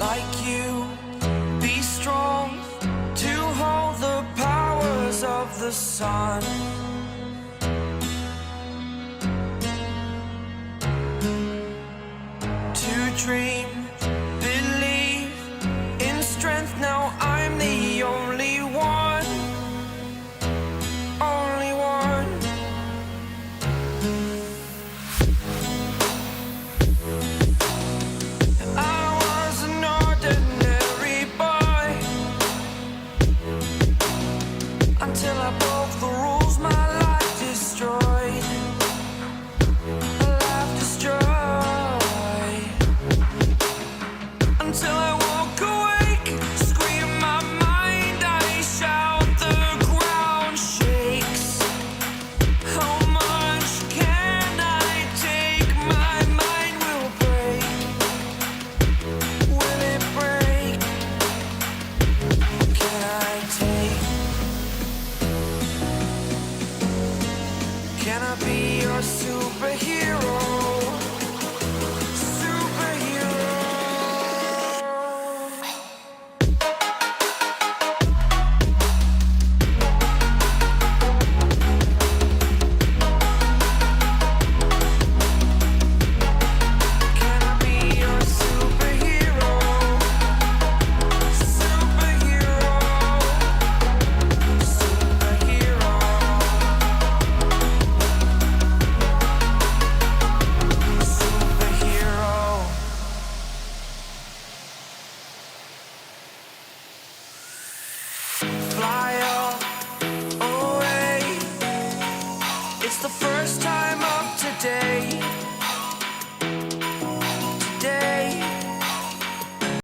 like you, be strong to hold the powers of the sun. To dream, believe in strength. Now I'm the only one, only one. I was an ordinary boy until I broke the rules. My life destroyed, life destroyed. Until I walk awake, scream my mind, I shout, the ground shakes. How much can I take? My mind will break. Will it break? Can I take? Can I be your superhero? Fly away. It's the first time of today.